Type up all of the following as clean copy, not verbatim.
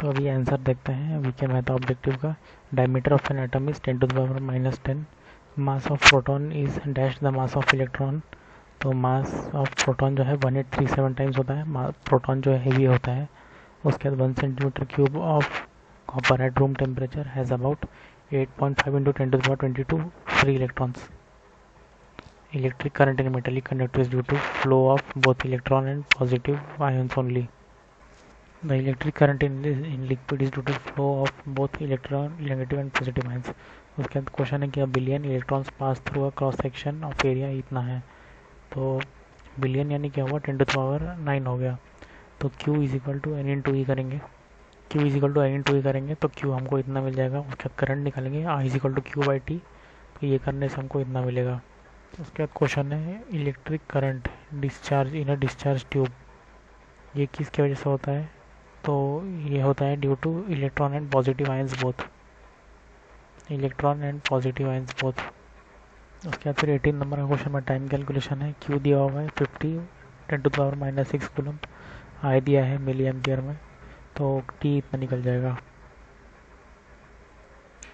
तो अभी आंसर देखते हैं वीके मैथ ऑब्जेक्टिव का। Diameter of an atom is 10⁻⁻10। Mass of proton is dash the mass of electron. तो मास ऑफ प्रोटॉन जो है 1837 टाइम्स होता है। प्रोटॉन जो है हेवी होता है। उसके बाद 1 centimetre cube of copper at room temperature has about 8.5 into 10⁻22 free electrons. Electric current in metallic conductor is due to flow of both electron and positive ions only. The electric current in liquid is due to flow of both electron negative and positive ions. उसके बाद question है कि अब billion electrons pass through a cross section of area इतना है। तो billion यानी क्या हुआ 10⁻9 हो गया। तो Q is equal to n into e करेंगे। Q is equal to n into e करेंगे तो Q हमको इतना मिल जाएगा। उसके बाद करंट निकालेंगे I is equal to Q by T. तो ये करने से हमको इतना मिलेगा। उसके बाद क्वेश्चन है electric current discharge in a discharge tube, ये किसकी वजह से होता है। तो ये होता है due two electron and positive ions both. Electron and positive ions both. उसके बाद फिर 18 नंबर का क्वेश्चन में टाइम कैलकुलेशन है। क्यू दिया हुआ है 50 10⁻⁻6 कूलम। आई दिया है मिली एम्पियर में। तो टी इतना निकल जाएगा।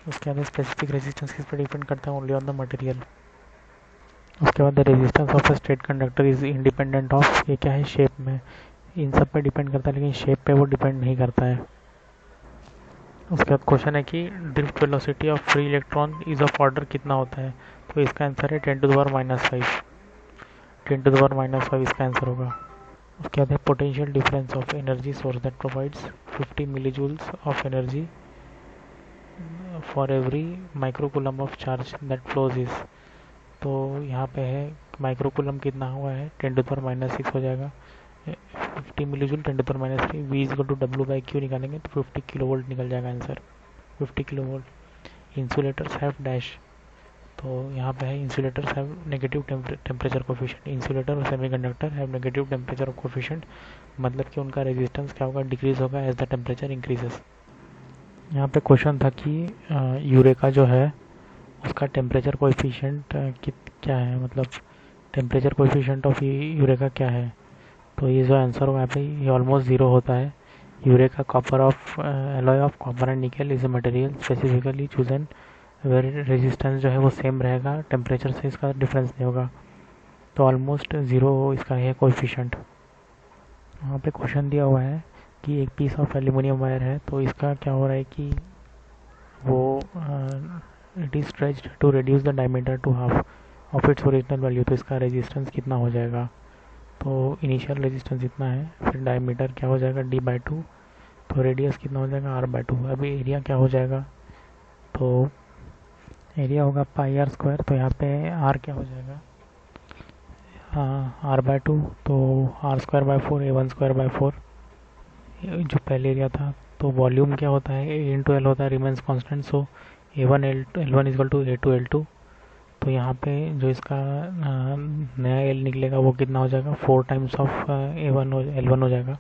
उसके बाद स्पेसिफिक रेजिस्टेंस किस पर डिपेंड करता है, ओनली ऑन द मटेरियल। उसके बाद the resistance of a straight conductor is independent of, ये क्या है शेप में, इन सब पे डिपेंड करता है लेकिन शेप पे वो डिपेंड नहीं करता है। उसके बाद क्वेश्चन है कि drift velocity of free electron is of order कितना होता है। तो इसका आंसर है 10⁻⁻5। 10⁻⁻5 इसका आंसर होगा। उसके बाद है potential difference of energy source that provides 50 millijoules of energy for every microcoulomb of charge that flows is. तो यहाँ पे है माइक्रोकूलम कितना हुआ है 10⁻⁻6 हो जाएगा। 50 millijoule 10⁻3 V is equal to W by Q निकालेंगे तो 50 किलो वोल्ट निकल जाएगा answer. 50 kilo volt. Insulators have dash, तो यहाँ पे है insulators have negative temperature coefficient. Insulator और semiconductor have negative temperature coefficient, मतलब कि उनका रेजिस्टेंस क्या होगा, डिक्रीज होगा एज द टेम्परेचर इंक्रीजेस। यहाँ पे क्वेश्चन था कि यूरेका जो है उसका टेम्परेचर कोएफिशिएंट क्या है, मतलब टेम्परेचर कोएफिशिएंट ऑफ यूरेका क्या है। तो ये जो आंसर होगा यहाँ पे ये ऑलमोस्ट 0 होता है। Eureka copper of alloy of copper and nickel is a material specifically chosen where resistance जो है वो सेम रहेगा, टेम्परेचर से इसका डिफरेंस नहीं होगा। तो ऑलमोस्ट 0 इसका है कोएफिशिएंट। वहाँ पे क्वेश्चन दिया हुआ है कि एक पीस ऑफ एल्यूमिनियम वायर है, तो इसका क्या हो रहा है कि वो it is stretched to reduce the diameter to half of its original value. तो इसका रेजिस्टेंस कितना हो जाएगा, तो इनिशियल रेजिस्टेंस इतना है, फिर डायमीटर क्या हो जाएगा d/2, तो रेडियस कितना हो जाएगा r/2। अभी एरिया क्या हो जाएगा, तो एरिया होगा πr²। तो यहाँ पे r क्या हो जाएगा r/2, तो r²/4 a1²/4 जो पहले एरिया था। तो वॉल्यूम क्या होता है a इंटू एल होता है, remains constant. So L1 is equal to A2L2। तो यहाँ पे जो इसका नया एल निकलेगा वो कितना हो जाएगा 4 टाइम्स ऑफ L1 हो जाएगा।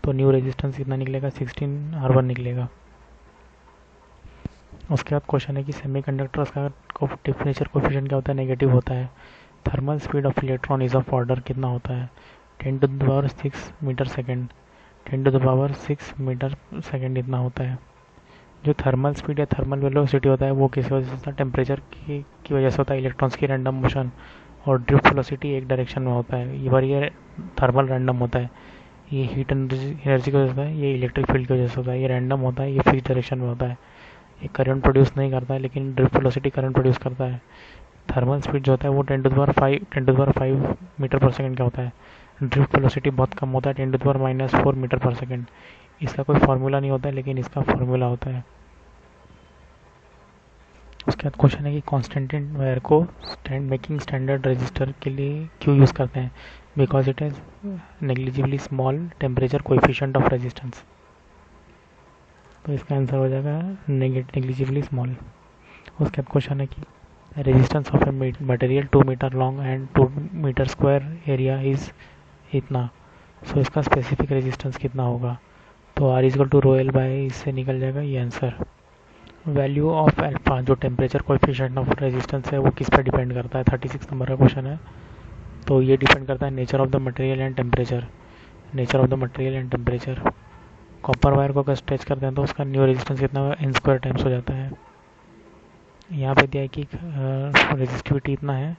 तो न्यू रेजिस्टेंस कितना निकलेगा 16R1 निकलेगा। उसके बाद क्वेश्चन है कि सेमीकंडक्टर्स का टेम्परेचर कोएफिशिएंट क्या होता है, नेगेटिव होता है। Thermal speed of electron is of order कितना होता है 10⁻6 मीटर सेकेंड। 10⁻6 मीटर सेकेंड इतना होता है। जो थर्मल स्पीड या थर्मल वेलोसिटी होता है वो किस वजह से होता है, टेम्परेचर की वजह से होता है, इलेक्ट्रॉन्स की रैंडम मोशन। और ड्रिफ्ट वेलोसिटी एक डायरेक्शन में होता है, ये थर्मल रैंडम होता है। ये हीट एनर्जी की वजह से होता है, ये इलेक्ट्रिक फील्ड की वजह से होता है। ये रैंडम होता है, ये फिक्स डायरेक्शन में होता है। ये करंट प्रोड्यूस नहीं करता है लेकिन ड्रिफ्ट वेलोसिटी करंट प्रोड्यूस करता है। थर्मल स्पीड जो होता है वो 10⁻5 मीटर पर सेकेंड का होता है। ड्रिफ्ट वेलोसिटी बहुत कम होता है 10⁻⁻4 मीटर पर सेकेंड। इसका कोई फार्मूला नहीं होता है लेकिन इसका फार्मूला होता है। उसके बाद क्वेश्चन है कि कॉन्स्टेंटेंट वायर को मेकिंग स्टैंडर्ड रजिस्टर के लिए क्यों यूज़ करते हैं, because it is negligibly small temperature coefficient of resistance. तो इसका आंसर हो जाएगा नेग्लिजिबली स्मॉल। उसके बाद क्वेश्चन है कि resistance of a material 2 metre long and 2 metre square area is इतना। सो इसका स्पेसिफिक रेजिस्टेंस कितना होगा, तो R is equal to ρl by इससे निकल जाएगा ये आंसर। वैल्यू ऑफ अल्फा जो टेम्परेचर कोएफिशिएंट ऑफ रेजिस्टेंस है वो किस पर डिपेंड करता है, 36 नंबर का क्वेश्चन है। तो ये डिपेंड करता है nature of the material and temperature. Nature of the material and temperature. Copper wire को अगर स्ट्रेच करते हैं तो उसका न्यू रेजिस्टेंस कितना होगा, n स्क्वायर टाइम्स हो जाता है। यहाँ पे दिया है कि रेजिस्टिविटी इतना है,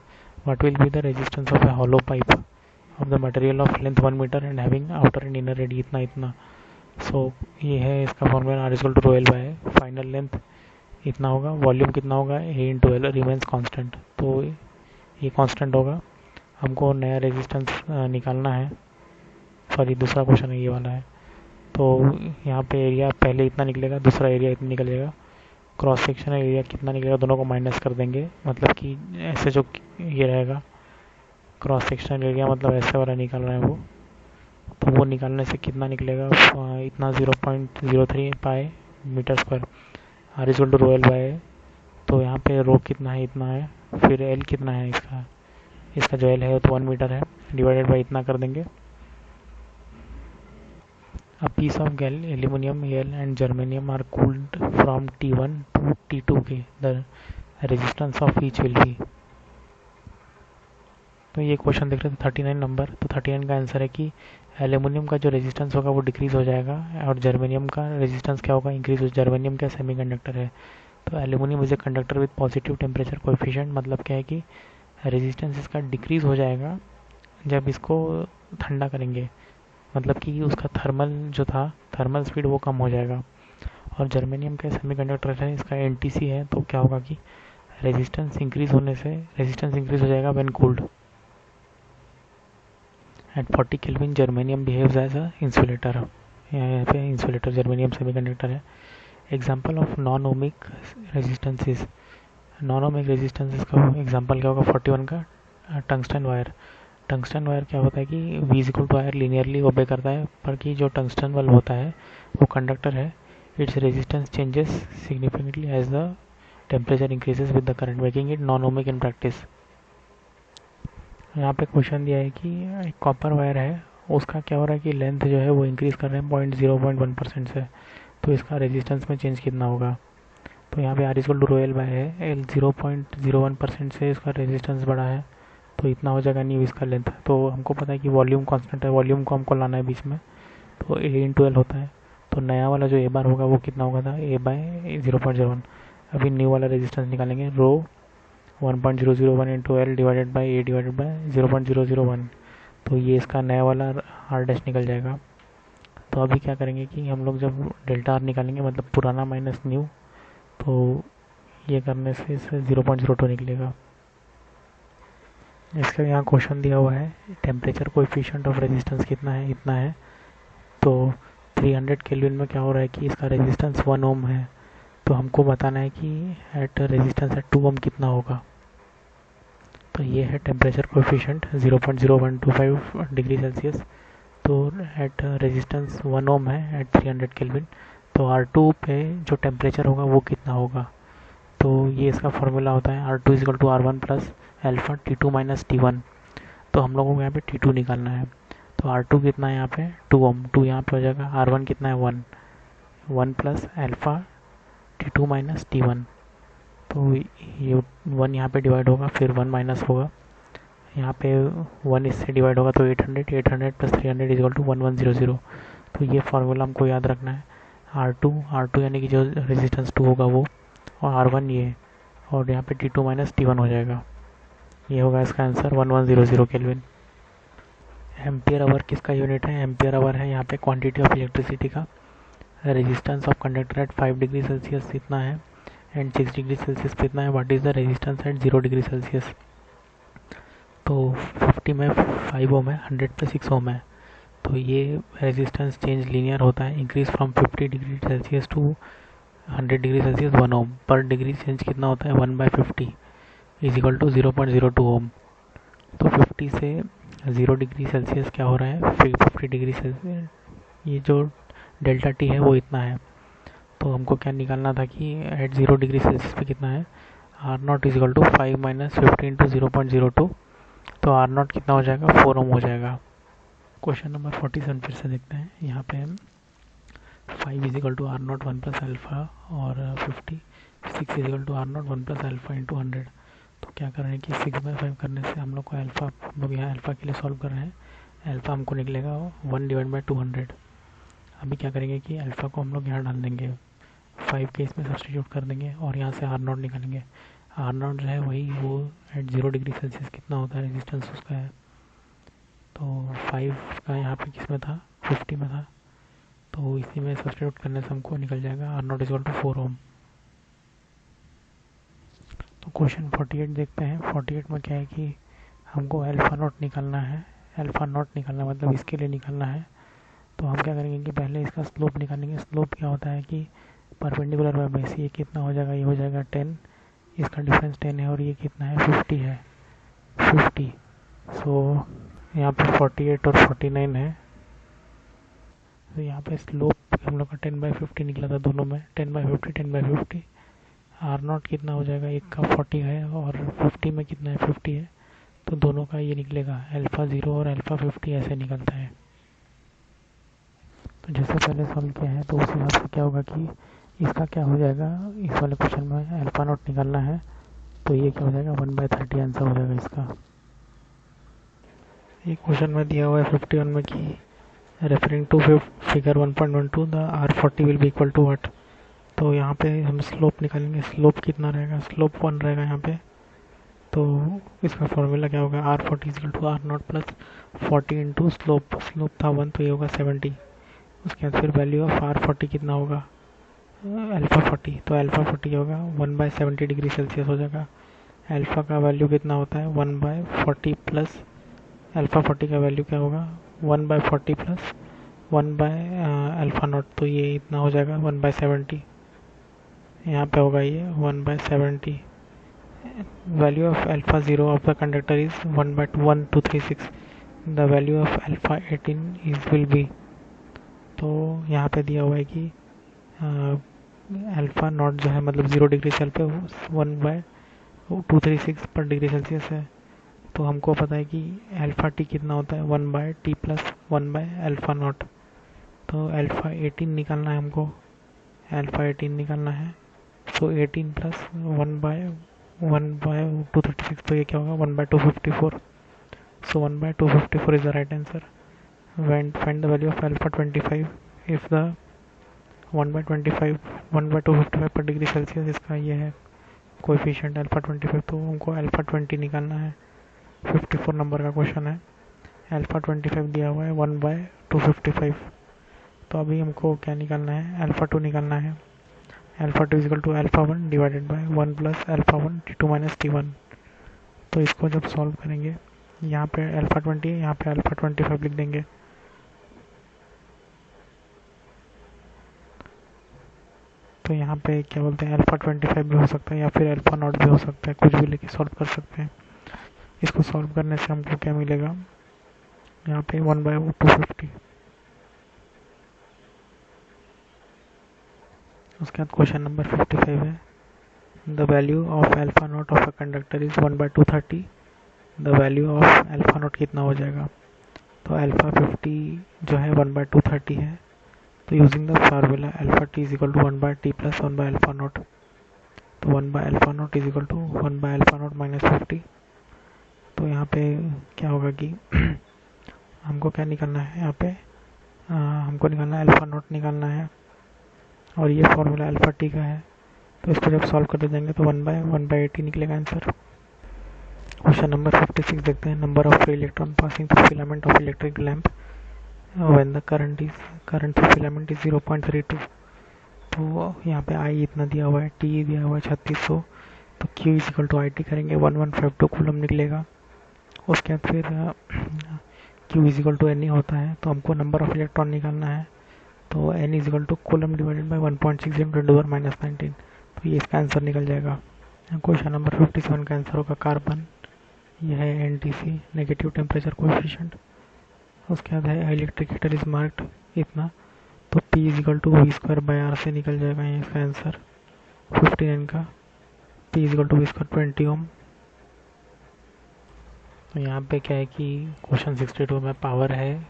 what will be the resistance of a hollow pipe of the material of length 1 metre and having outer and inner radii इतना इतना। सो ये है इसका formula, r equal to rho L by final length इतना होगा, volume कितना होगा, a into L remains constant, तो ये कांस्टेंट होगा। हमको नया रेजिस्टेंस निकालना है, सॉरी दूसरा क्वेश्चन है ये वाला है। तो यहाँ पे एरिया पहले इतना निकलेगा, दूसरा एरिया इतना निकलेगा, क्रॉस सेक्शन एरिया कितना निकलेगा दोनों को माइनस कर देंगे, मतलब कि ऐसे जो ये रहेगा क्रॉस सेक्शन एरिया मतलब ऐसे वाला निकाल रहे हैं वो, तो वो निकालने से कितना निकलेगा इतना 0.03 pi metre square, r equal to rho L by, तो यहाँ पे रो कितना है इतना है, फिर एल कितना है इसका जो एल है तो 1 मीटर है, डिवाइडेड बाई इतना कर देंगे। A piece of aluminum, Al and germanium are cooled from T1 to T2 के, the resistance of each will be। तो ये क्वेश्चन देख रहे थे 39 नंबर, तो 39 का आंसर है कि एल्यूमिनियम का जो रेजिस्टेंस होगा वो डिक्रीज हो जाएगा और जर्मेनियम का रेजिस्टेंस क्या होगा, इंक्रीज हो। जर्मेनियम क्या सेमीकंडक्टर है, तो aluminium is a conductor with positive temperature coefficient, मतलब क्या है कि रेजिस्टेंस इसका डिक्रीज हो जाएगा जब इसको ठंडा करेंगे, मतलब कि उसका थर्मल स्पीड वो कम हो जाएगा। और जर्मेनियम के सेमीकंडक्टर है, इसका एनटीसी है, तो क्या होगा कि रेजिस्टेंस इंक्रीज होने से रेजिस्टेंस इंक्रीज हो जाएगा when cooled. At 40 kelvin germanium behaves as a insulator, यहाँ पे इंसुलेटर जर्मेनियम सेमीकंडक्टर है। Example of non ohmic resistances, non ohmic resistances का एग्जाम्पल क्या होगा 41 का, टंगस्टन वायर। टंगस्टन वायर क्या होता है कि V equal to R linearly obey करता है, पर कि जो टंगस्टन बल्ब होता है वो कंडक्टर है, its resistance changes significantly as the temperature increases with the current, making it non ohmic in practice. यहाँ पे क्वेश्चन दिया है कि एक कॉपर वायर है, उसका क्या हो रहा है कि लेंथ जो है वो इंक्रीज़ कर रहे हैं 0.1% से, तो इसका रेजिस्टेंस में चेंज कितना होगा। तो यहाँ पे r equal to rho L by है, एल 0.01% से इसका रेजिस्टेंस बढ़ा है, तो इतना हो जाएगा न्यू इसका लेंथ। तो हमको पता है कि वॉल्यूम कांस्टेंट है, वॉल्यूम को हमको लाना है बीच में, तो a इंटू एल होता है। तो नया वाला जो a बार होगा वो कितना होगा था, a बाय 0.01। अभी न्यू वाला रेजिस्टेंस निकालेंगे, रो 1.001 into L divided by a divided by 0.001, तो ये इसका नया वाला r डैश निकल जाएगा। तो अभी क्या करेंगे कि हम लोग जब डेल्टा r निकालेंगे, मतलब पुराना माइनस न्यू, तो ये करने से इससे 0.02 निकलेगा। इसका यहाँ क्वेश्चन दिया हुआ है, टेम्परेचर कोएफिशिएंट ऑफ रेजिस्टेंस कितना है, इतना है। तो 300 केल्विन में क्या हो रहा है कि इसका रेजिस्टेंस 1 ओम है, तो हमको बताना है कि एट रेजिस्टेंस एट 2 ओम कितना होगा। तो ये है टेम्परेचर कोएफिशिएंट 0.0125 डिग्री सेल्सियस, तो एट रेजिस्टेंस 1 ओम है एट 300 केल्विन, तो R2 पे जो टेम्परेचर होगा वो कितना होगा। तो ये इसका फॉर्मूला होता है R2 equal to R1 plus alpha T2 minus T1। तो हम लोगों को यहाँ पे T2 निकालना है, तो R2 कितना है यहाँ पे 2 ओम, 2 यहाँ पे हो जाएगा, R1 कितना है 1 plus alpha T2 minus T1, तो ये 1 यहाँ पे डिवाइड होगा, फिर 1 माइनस होगा, यहाँ पे 1 इससे डिवाइड होगा, तो 800 प्लस 300 इक्वल टू 1100। तो ये फार्मूला हमको याद रखना है, R2 यानी कि जो रेजिस्टेंस 2 होगा वो, और R1 ये, और यहाँ पे T2 माइनस T1 हो जाएगा। ये होगा इसका आंसर 1100 केल्विन। एम्पियर आवर किसका यूनिट है, एम्पियर आवर है यहाँ पे क्वांटिटी ऑफ इलेक्ट्रिसिटी का। Resistance of conductor at 5 degree Celsius इतना है एंड 6 डिग्री सेल्सियस पे इतना है, what is the resistance at 0 degree Celsius. तो 50 में 5 ओम है, 100 पे 6 ओम है, तो ये रेजिस्टेंस चेंज लीनियर होता है, increase from 50 degree Celsius to 100 degree Celsius 1 ohm, per degree change कितना होता है 1/50 इज इक्वल टू 0.02 ओम। तो 50 से 0 डिग्री सेल्सियस क्या हो रहा है, 50 डिग्री सेल्सियस, ये जो डेल्टा टी है वो इतना है। तो हमको क्या निकालना था कि एट 0 डिग्री सेल्सियस पे कितना है, R0 is equal to 5 minus 50 into 0.02, तो R0 कितना हो जाएगा 4 ओम हो जाएगा। क्वेश्चन नंबर 47 फिर से देखते हैं, यहाँ पे 5 is equal to R0 1 plus alpha और 50, 6 is equal to R0 1 plus alpha into 100। तो क्या कर रहे हैं कि 6/5 करने से हम लोग को अल्फा, हम लोग यहाँ अल्फा के लिए सॉल्व कर रहे हैं, अल्फा हमको निकलेगा 1 डिवाइड बाई 200। अभी क्या करेंगे कि अल्फ़ा को हम लोग यहाँ डाल देंगे, 5 के इसमें सब्सटीट्यूट कर देंगे और यहाँ से R0 निकालेंगे। R0 जो है वही वो एट 0 डिग्री सेल्सियस कितना होता है रेजिस्टेंस उसका है, तो 5 का यहाँ पे किस में था, 50 में था, तो इसी में सब्सटीट्यूट करने से हमको निकल जाएगा R0 इक्वल टू 4 ओम। तो क्वेश्चन 48 देखते हैं। 48 में क्या है कि हमको अल्फ़ा नॉट निकालना है, अल्फ़ा नॉट निकालना मतलब इसके लिए निकालना है। तो हम क्या करेंगे कि पहले इसका स्लोप निकालेंगे। स्लोप क्या होता है कि परपेंडिकुलर बाय बेस, ये कितना हो जाएगा, ये हो जाएगा 10, इसका डिफरेंस 10 है और ये कितना है 50 है, 50। सो यहाँ पे 48 और 49 है, तो यहाँ पे स्लोप हम लोग का 10/50 निकला था दोनों में, 10/50 10/50। R0 कितना हो जाएगा, एक का 40 है और 50 में कितना है 50 है, तो दोनों का ये निकलेगा अल्फ़ा 0 और अल्फ़ा 50 ऐसे निकलता है। तो जैसे पहले सॉल्व किया है तो उस हिसाब से क्या होगा कि इसका क्या हो जाएगा, इस वाले क्वेश्चन में अल्फ़ा नॉट निकालना है तो ये क्या हो जाएगा 1/30 आंसर हो जाएगा इसका। ये क्वेश्चन में दिया हुआ है 51 में कि referring to figure 1.12 the R40 will be equal to what. तो यहाँ पे हम स्लोप निकालेंगे। स्लोप कितना रहेगा, स्लोप 1 रहेगा यहाँ पे, तो इसका फॉर्मूला क्या होगा, R40 equal to R0 plus 40 into slope, slope था 1 तो ये होगा 70। उसके बाद फिर वैल्यू ऑफ R40 कितना होगा, अल्फ़ा 40, तो अल्फ़ा 40 होगा 1/70 डिग्री सेल्सियस हो जाएगा। अल्फ़ा का वैल्यू कितना होता है 1/40 प्लस अल्फ़ा 40 का वैल्यू क्या होगा 1/40 प्लस 1/अल्फ़ा नॉट, तो ये इतना हो जाएगा 1/70। यहाँ पे होगा ये 1/70। Value of alpha 0 of the conductor is 1/1236। The value of alpha 18 is will be, तो यहाँ पे दिया हुआ है कि अल्फ़ा नॉट जो है मतलब 0 डिग्री सेल पे 1/236 पर डिग्री सेल्सियस है। तो हमको पता है कि अल्फ़ा टी कितना होता है 1/t प्लस 1/अल्फ़ा नॉट, तो अल्फ़ा 18 निकालना है हमको, अल्फ़ा 18 निकालना है। सो 18 प्लस 1/236, तो ये क्या होगा 1/254। सो 1/254 is the right answer. Find the value of alpha 25 if the 1/25 1/255 पर डिग्री सेल्सियस इसका ये है कोएफिशिएंट अल्फा 25, तो हमको अल्फा 20 निकालना है। 54 नंबर का क्वेश्चन है, अल्फा 25 दिया हुआ है 1/255, तो अभी हमको क्या निकालना है, अल्फा 2 निकालना है। Alpha 2 equal to alpha 1 divided by 1 plus alpha 1 t2 minus t1। तो इसको जब सॉल्व करेंगे, यहाँ पे अल्फा 20 है, यहाँ पे अल्फा 25 लिख देंगे। तो यहाँ पे क्या बोलते हैं अल्फा 25 भी हो सकता है या फिर अल्फा नॉट भी हो सकता है, कुछ भी लेके सॉल्व कर सकते हैं। इसको सॉल्व करने से हमको क्या मिलेगा, यहाँ पे 1/250। उसके बाद क्वेश्चन नंबर 55 है, the value of alpha not of a conductor is 1/230। The value of alpha not कितना हो जाएगा, तो अल्फा 50 जो है 1/230 है, तो using the formula alpha T is equal to 1/t plus 1/अल्फा नॉट, तो 1/अल्फा नॉट इज इक्वल टू 1/अल्फा नॉट माइनस 50। तो यहाँ पे क्या होगा कि हमको क्या निकालना है, यहाँ पे हमको निकालना है अल्फा नॉट निकालना है, और ये फार्मूला अल्फा टी का है, तो इसको जब सॉल्व करते जाएंगे तो 1/1/80 निकलेगा आंसर। क्वेश्चन नंबर 56 देखते हैं, number of free electron passing through filament of electric lamp when the current through filament is 0.32। तो यहाँ पे I इतना दिया हुआ है, T दिया हुआ है 3600, तो Q is equal to IT करेंगे 1152 कूलम निकलेगा। उसके बाद फिर Q is equal to NE होता है, तो हमको नंबर ऑफ इलेक्ट्रॉन निकालना है, तो N is equal to coulomb divided by 1.60 × 10⁻⁹, तो ये इसका आंसर निकल जाएगा। क्वेश्चन नंबर 57 का आंसर होगा कार्बन, यह है NTC नेगेटिव टेम्परेचर कोएफिशिएंट। उसके बाद है इलेक्ट्रिक हीटर इज मार्क्ड इतना, तो P is equal to V² से निकल जाएगा ये इसका आंसर 59 का। P is equal to V² 20 ohm. तो यहाँ पे क्या है कि क्वेश्चन 62 में पावर है,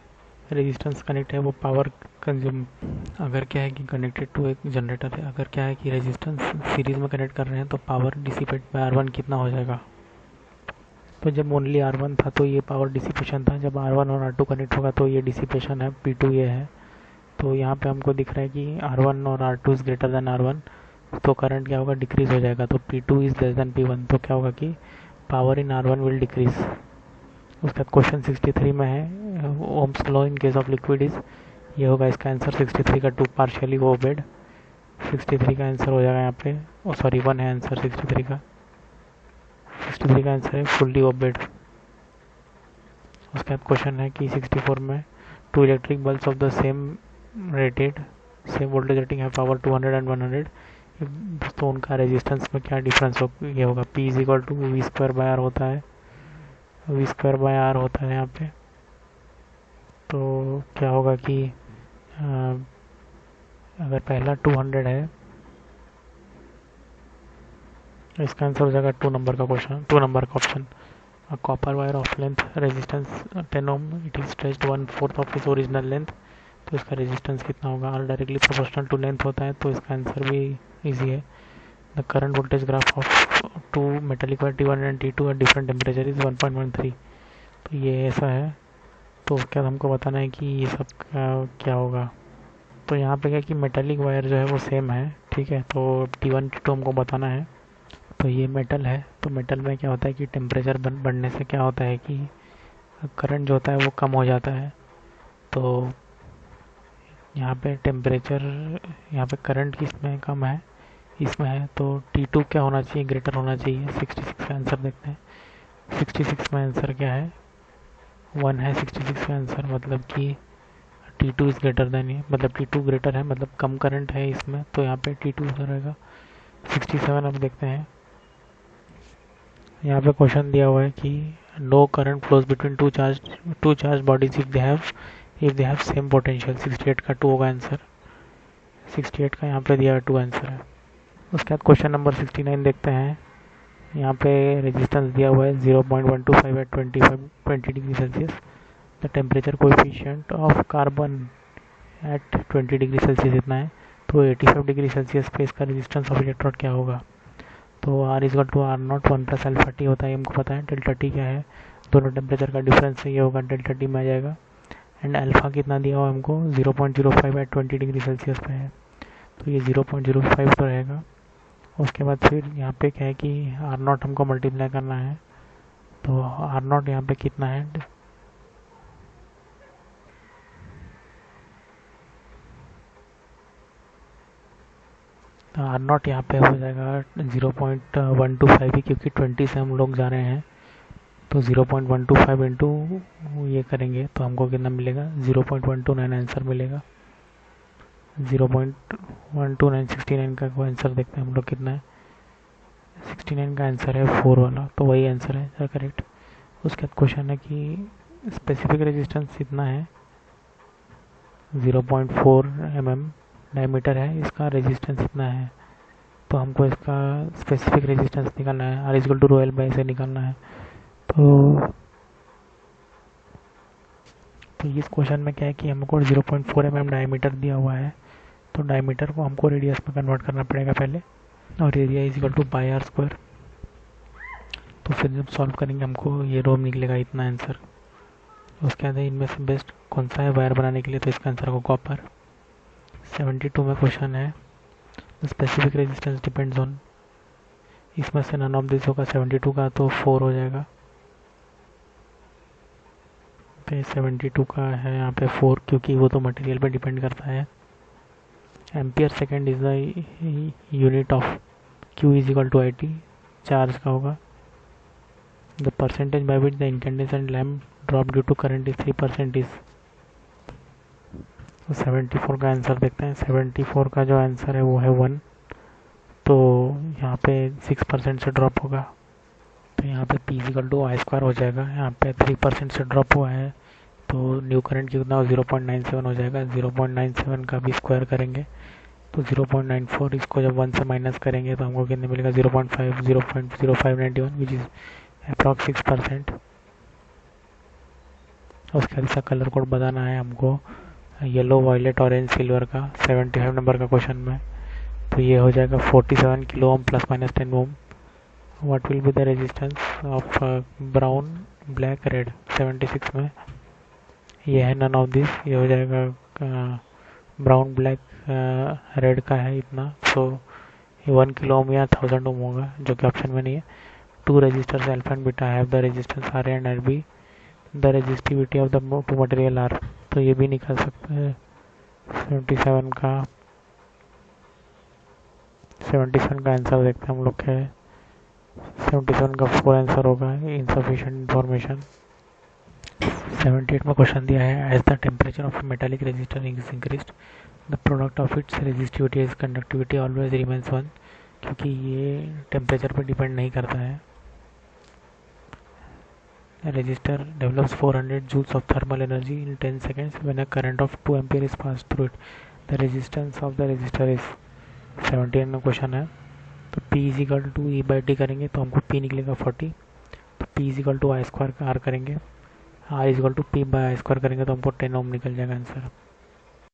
रेजिस्टेंस कनेक्ट है, वो पावर कंज्यूम, अगर क्या है कि कनेक्टेड टू एक जनरेटर है, अगर क्या है कि रेजिस्टेंस सीरीज में कनेक्ट कर रहे हैं तो पावर डिसिपेट बाय R1 कितना हो जाएगा। तो जब ओनली R1 था तो ये पावर डिसिपेशन था, जब R1 और R2 कनेक्ट होगा तो ये डिसिपेशन है, P2 ये है। तो यहाँ पे हमको दिख रहा है कि R1 और R2 is greater than R1, तो करंट क्या होगा, डिक्रीज हो जाएगा। तो P2 is less than P1, तो क्या होगा कि power in R1 will decrease. उसके बाद क्वेश्चन 63 में है Ohm's law in case of liquid is, ये होगा इसका आंसर 63 का 2 पार्शियली ओबेड। 63 का आंसर हो जाएगा यहाँ पे, ओ सॉरी 1 है आंसर 63 का। 63 का आंसर है फुल्ली ओबेड। उसके बाद क्वेश्चन है कि 64 में two electric bulbs of the same rated same voltage rating है पावर 200 एंड 100, तो उनका रेजिस्टेंस में क्या डिफरेंस हो, ये होगा P is equal to V square by R होता है, वी स्क्वायर बाय आर होता है यहाँ पे। तो क्या होगा कि अगर पहला 200 है, इसका आंसर हो जाएगा 2 नंबर का क्वेश्चन, 2 नंबर का option. A copper wire of length resistance 10 ohm, it is stretched 1/4 of its original length, तो इसका रेजिस्टेंस कितना होगा, all directly proportional to length होता है, तो इसका आंसर भी इजी है। The current voltage graph of two metallic wire T1 and T2 at different temperature is 1.13, तो ये ऐसा है। तो उसके बाद हमको बताना है कि ये सब क्या होगा। तो यहाँ पे क्या कि मेटेलिक वायर जो है वो सेम है, ठीक है, तो T1 T2 हमको बताना है। तो ये मेटल है, तो मेटल में क्या होता है कि टेम्परेचर बढ़ने से क्या होता है कि करंट जो होता है वो कम हो जाता है। तो यहाँ पे टेम्परेचर, यहाँ पे करंट किसमें कम है, इसमें है, तो T2 क्या होना चाहिए, ग्रेटर होना चाहिए। 66 का आंसर देखते हैं। 66 में आंसर क्या है, 1 है 66 का आंसर, मतलब कि T2 इज़ ग्रेटर देन, ये मतलब T2 ग्रेटर है, मतलब कम करंट है इसमें, तो यहाँ पे T2 रहेगा। 67 अब देखते हैं। यहाँ पे क्वेश्चन दिया हुआ है कि no current flows between two charge bodies if they have same potential. 68 का 2 होगा आंसर, 68 का यहाँ पे दिया 2 आंसर है। उसके बाद क्वेश्चन नंबर 69 देखते हैं। यहाँ पे रेजिस्टेंस दिया हुआ है 0.125 at 20 degree Celsius. The temperature coefficient of carbon at 20 degree Celsius इतना है, तो 85 डिग्री सेल्सियस पे इसका रेजिस्टेंस ऑफ इलेक्ट्रोड क्या होगा। तो R is to R0 1 plus alpha T होता है, हमको पता है। डेल्टा टी क्या है, दोनों टेम्परेचर का डिफरेंस है, ये होगा डेल्टा टी में आ जाएगा। एंड अल्फा कितना दिया हुआ हमको 0.05 एट 20 डिग्री सेल्सियस पे है, तो ये 0.05 तो रहेगा। उसके बाद फिर यहाँ पे क्या है कि R0 हमको मल्टीप्लाई करना है, तो R0 यहाँ पे कितना है, R0 यहाँ पे हो जाएगा 0.125 ही, क्योंकि 20 से हम लोग जा रहे हैं, तो 0.125 इंटू ये करेंगे तो हमको कितना मिलेगा, 0.129 आंसर मिलेगा। 0.129 69 का आंसर देखते हैं हम लोग कितना है। 69 का आंसर है 4 वाला, तो वही आंसर है सर करेक्ट। उसके बाद क्वेश्चन है कि स्पेसिफिक रेजिस्टेंस कितना है, 0.4 mm डायमीटर है, इसका रेजिस्टेंस इतना है, तो हमको इसका स्पेसिफिक रेजिस्टेंस निकालना है। R equal to rho L by से निकालना है। तो इस क्वेश्चन में क्या है कि हमको 0.4 mm डायमीटर दिया हुआ है, तो डायमीटर को हमको रेडियस में कन्वर्ट करना पड़ेगा पहले, और area is equal to pi R square. तो फिर जब सॉल्व करेंगे हमको ये रोम निकलेगा इतना आंसर। उसके बाद इनमें से बेस्ट कौन सा है वायर बनाने के लिए, तो इसका आंसर होगा कॉपर। 72 में क्वेश्चन है स्पेसिफिक रेजिस्टेंस डिपेंड्स ऑन, इसमें से नन ऑफ दिस होगा 72 का, तो 4 हो जाएगा। पे 72 का है यहाँ पे 4, क्योंकि वो तो मटेरियल पे डिपेंड करता है। Ampere second is the unit of Q is equal to IT, charge का होगा। The percentage by which the incandescent lamp drop due to current is 3% is, तो 74 का आंसर देखते हैं। 74 का जो आंसर है वो है 1, तो यहाँ पे 6% से ड्रॉप होगा, तो यहाँ पे P equal to I square हो जाएगा। यहाँ पे 3% से ड्रॉप हुआ है, तो न्यू करंट कितना हो 0.97 हो जाएगा। 0.97 का भी स्क्वायर करेंगे तो 0.94, इसको जब 1 से माइनस करेंगे तो हमको कितने मिलेगा 0.0591 विच इज़ अप्रॉक्स 6%। उसके बाद इसका कलर कोड बताना है हमको, येलो वायलेट ऑरेंज सिल्वर का। 75 नंबर का क्वेश्चन में, तो ये हो जाएगा 47 kilo ohm plus minus 10 ohm. What will be the resistance of brown black red. 76 में ये है नन ऑफ दिस, ये हो जाएगा ब्राउन ब्लैक रेड का है इतना, सो 1 किलो ओम या 1000 ओम होगा, जो कि ऑप्शन में नहीं है। 2 resistors alpha and beta have the resistance R and R B, the resistivity of the two material R, तो ये भी निकाल सकते हैं। 77 का आंसर देखते हैं हम लोग क्या है। 77 का 4 आंसर होगा, इनसफिशिएंट इंफॉर्मेशन। 78 में क्वेश्चन दिया है, as the temperature of metallic resistor is increased the product of its resistivity is conductivity always remains 1, क्योंकि ये टेम्परेचर पर डिपेंड नहीं करता है। Resistor develops 400 joules of thermal energy in 10 seconds when a current of 2 ampere is passed through it. The resistance of the resistor is 17 में question है। तो P is equal to E by T करेंगे तो हमको P निकलेगा 40, तो P is equal to I square का R करेंगे, R is equal to P by I square करेंगे तो हमको 10 ओम निकल जाएगा आंसर।